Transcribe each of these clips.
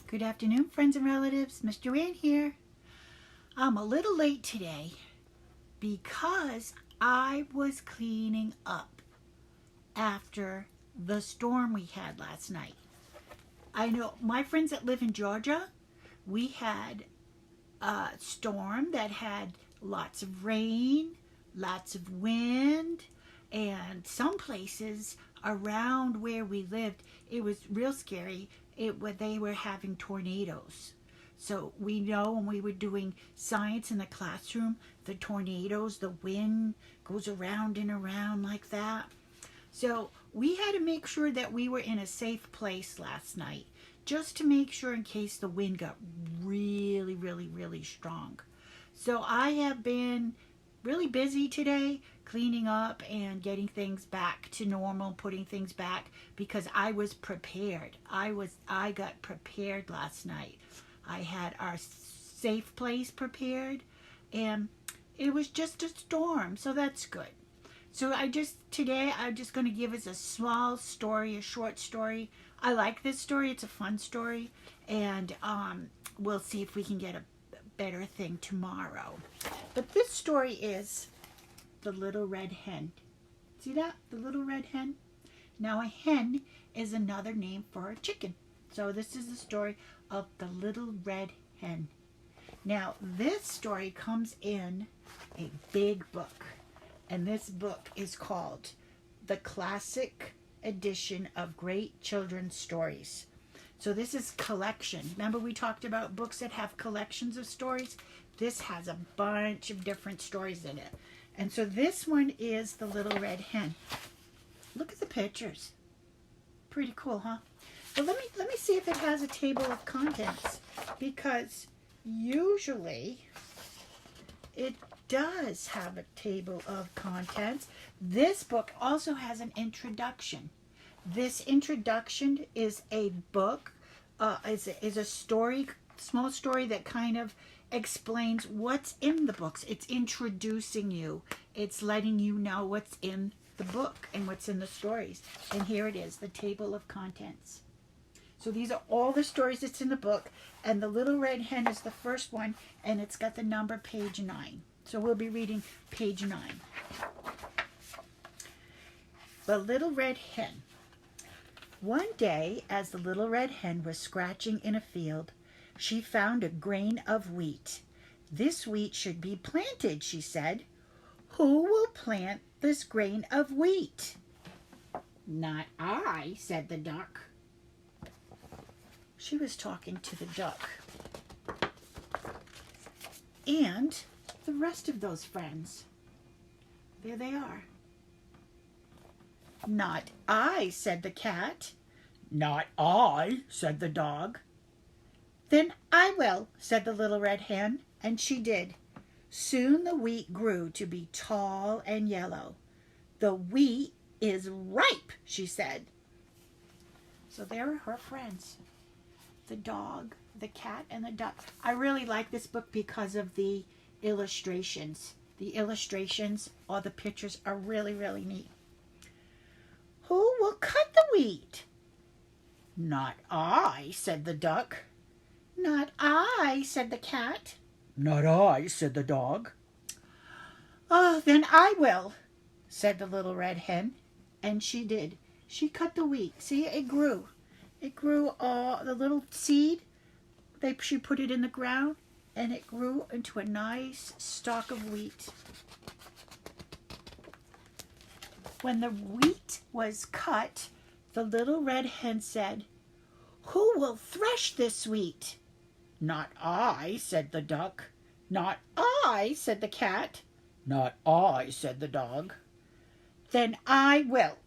Good afternoon, friends and relatives. Mrs.Joanne here. I'm a little late today because I was cleaning up after the storm we had last night. I know my friends that live in Georgia, we had a storm that had lots of rain, lots of wind, and some places around where we lived, it was real scary. They were having tornadoes. So we know when we were doing science in the classroom, the tornadoes, the wind goes around and around like that. So we had to make sure that we were in a safe place last night, just to make sure in case the wind got really, really, really strong. So I have been really busy today cleaning up and getting things back to normal, putting things back because I was prepared. I got prepared last night. I had our safe place prepared and it was just a storm, so that's good. So today I'm just going to give us a small story, a short story. I like this story. It's a fun story, and we'll see if we can get a better thing tomorrow. But this story is The Little Red Hen. See that? The Little Red Hen? Now a hen is another name for a chicken. So this is the story of The Little Red Hen. Now this story comes in a big book. And this book is called The Classic Edition of Great Children's Stories. So this is collection. Remember we talked about books that have collections of stories? This has a bunch of different stories in it. And so this one is The Little Red Hen. Look at the pictures. Pretty cool, huh? Well, let me see if it has a table of contents, because usually it does have a table of contents. This book also has an introduction. This introduction is a book, is a story, small story that kind of explains what's in the books. It's introducing you. It's letting you know what's in the book and what's in the stories. And here it is, the table of contents. So these are all the stories that's in the book, and The Little Red Hen is the first one, and it's got the number page 9. So we'll be reading page 9. The Little Red Hen. One day, as the little red hen was scratching in a field, she found a grain of wheat. "This wheat should be planted," she said. "Who will plant this grain of wheat?" "Not I," said the duck. She was talking to the duck and the rest of those friends. There they are. "Not I," said the cat. "Not I," said the dog. "Then I will," said the little red hen, and she did. Soon the wheat grew to be tall and yellow. "The wheat is ripe," she said. So there are her friends, the dog, the cat, and the duck. I really like this book because of the illustrations. The illustrations or the pictures are really, really neat. "Who will cut the wheat?" "Not I," said the duck. "Not I," said the cat. "Not I," said the dog. "Oh, then I will," said the little red hen, and she did. She cut the wheat. See, it grew. It grew, the little seed, she put it in the ground, and it grew into a nice stalk of wheat. When the wheat was cut, the little red hen said, "Who will thresh this wheat?" "Not I," said the duck. "Not I," said the cat. "Not I," said the dog. "Then I will,"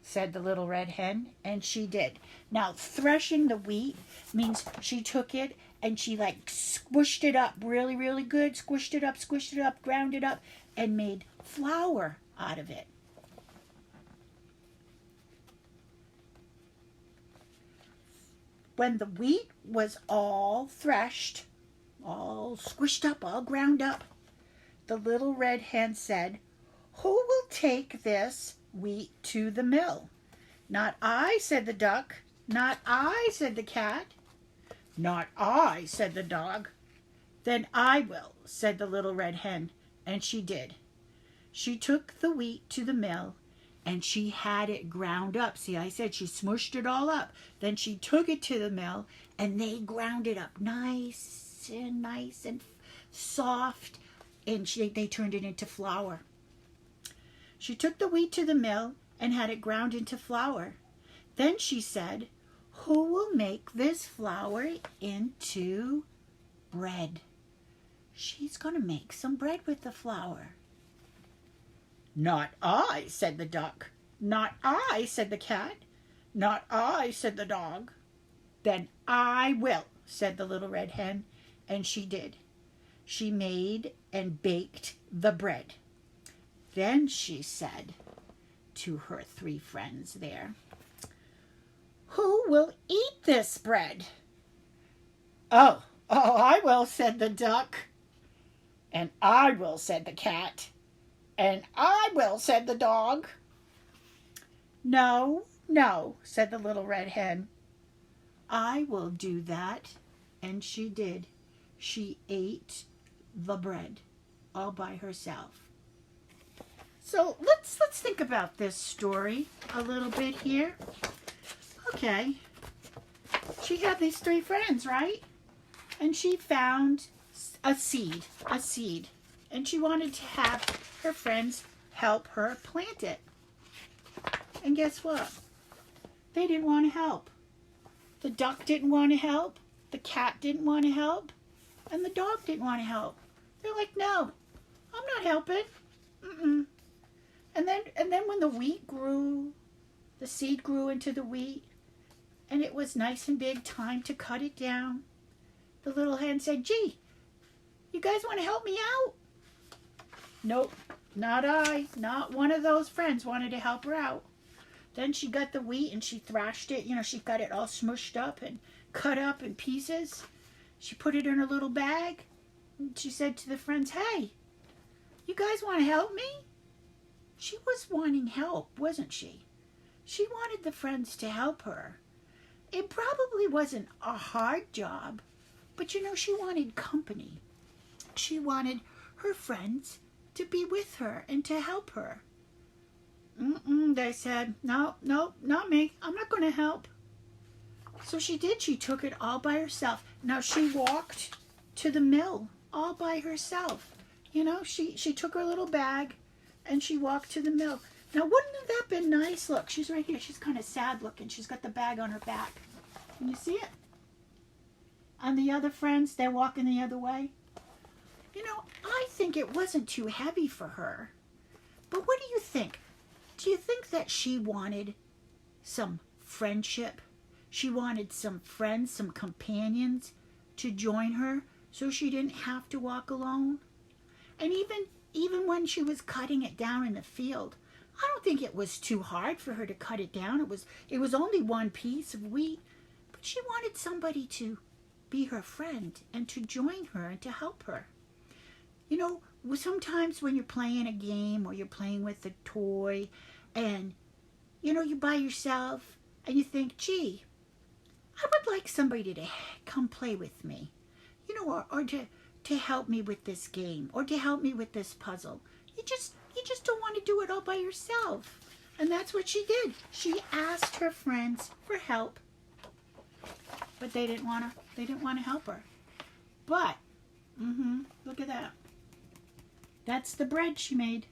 said the little red hen, and she did. Now, threshing the wheat means she took it and she squished it up really, really good, squished it up, ground it up, and made flour out of it. When the wheat was all threshed, all squished up, all ground up, the little red hen said, "Who will take this wheat to the mill?" "Not I," said the duck. "Not I," said the cat. "Not I," said the dog. "Then I will," said the little red hen, and she did. She took the wheat to the mill and she had it ground up. See, I said she smushed it all up. Then she took it to the mill and they ground it up nice and soft, and they turned it into flour. She took the wheat to the mill and had it ground into flour. Then she said, "Who will make this flour into bread?" She's going to make some bread with the flour. "Not I," said the duck. "Not I," said the cat. "Not I," said the dog. "Then I will," said the little red hen, and she did. She made and baked the bread. Then she said to her three friends there, "Who will eat this bread?" "Oh, I will," said the duck. "And I will," said the cat. "And I will," said the dog. "No, no," said the little red hen. "I will do that." And she did. She ate the bread all by herself. So let's think about this story a little bit here. Okay. She had these three friends, right? And she found a seed. And she wanted to have her friends help her plant it. And guess what? They didn't want to help. The duck didn't want to help. The cat didn't want to help. And the dog didn't want to help. They're like, "No, I'm not helping." Mm-mm. And then when the wheat grew, the seed grew into the wheat, and it was nice and big, time to cut it down, the little hen said, "Gee, you guys want to help me out?" Nope, not I. Not one of those friends wanted to help her out. Then she got the wheat and she thrashed it. She got it all smushed up and cut up in pieces. She put it in her little bag. And she said to the friends, "Hey, you guys want to help me?" She was wanting help, wasn't she? She wanted the friends to help her. It probably wasn't a hard job, but she wanted company. She wanted her friends to be with her and to help her. They said, "No, not me. I'm not going to help." So she did. She took it all by herself. Now she walked to the mill all by herself. She took her little bag and she walked to the mill. Now wouldn't that have been nice? Look, she's right here. She's kind of sad looking. She's got the bag on her back. Can you see it? And the other friends, they're walking the other way. I think it wasn't too heavy for her. But what do you think? Do you think that she wanted some friendship? She wanted some friends, some companions to join her so she didn't have to walk alone? And even when she was cutting it down in the field, I don't think it was too hard for her to cut it down. It was only one piece of wheat, but she wanted somebody to be her friend and to join her and to help her. Sometimes when you're playing a game or you're playing with a toy and, you're by yourself and you think, "Gee, I would like somebody to come play with me, or to help me with this game or to help me with this puzzle." You just don't want to do it all by yourself. And that's what she did. She asked her friends for help, but they didn't want to help her. But, look at that. That's the bread she made.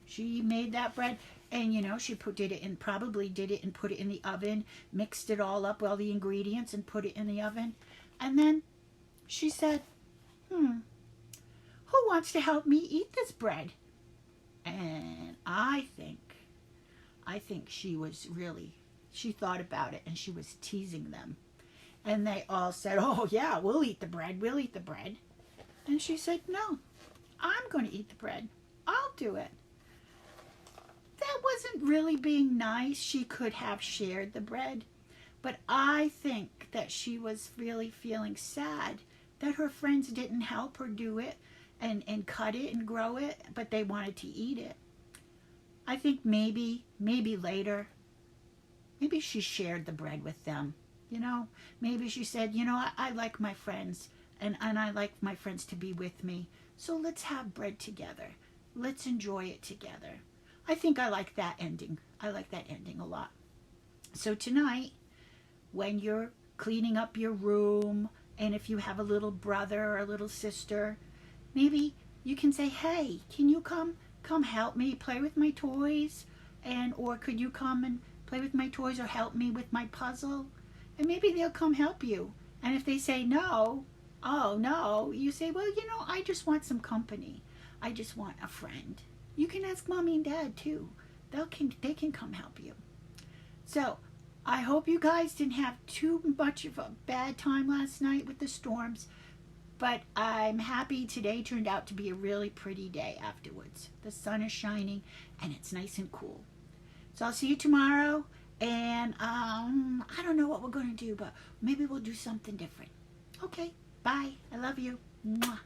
She made that bread, and she probably did it and put it in the oven, mixed it all up, all the ingredients, and put it in the oven. And then she said, "Who wants to help me eat this bread?" And I think she thought about it and she was teasing them. And they all said, "Oh yeah, we'll eat the bread. We'll eat the bread." And she said, "No, I'm going to eat the bread. I'll do it." That wasn't really being nice. She could have shared the bread. But I think that she was really feeling sad that her friends didn't help her do it and cut it and grow it, but they wanted to eat it. I think maybe later, maybe she shared the bread with them. You know, maybe she said, you know, I like my friends, and I like my friends to be with me. So let's have bread together. Let's enjoy it together. I think I like that ending. I like that ending a lot. So tonight, when you're cleaning up your room, and if you have a little brother or a little sister, maybe you can say, hey, can you come help me play with my toys? And or could you come and play with my toys or help me with my puzzle? And maybe they'll come help you. And if they say no, oh no, you say, well, you know, I just want some company. I just want a friend. You can ask mommy and dad too. They can come help you. So I hope you guys didn't have too much of a bad time last night with the storms, but I'm happy today turned out to be a really pretty day afterwards. The sun is shining and it's nice and cool. So I'll see you tomorrow, and I don't know what we're going to do, but maybe we'll do something different. Okay, bye. I love you. Mwah.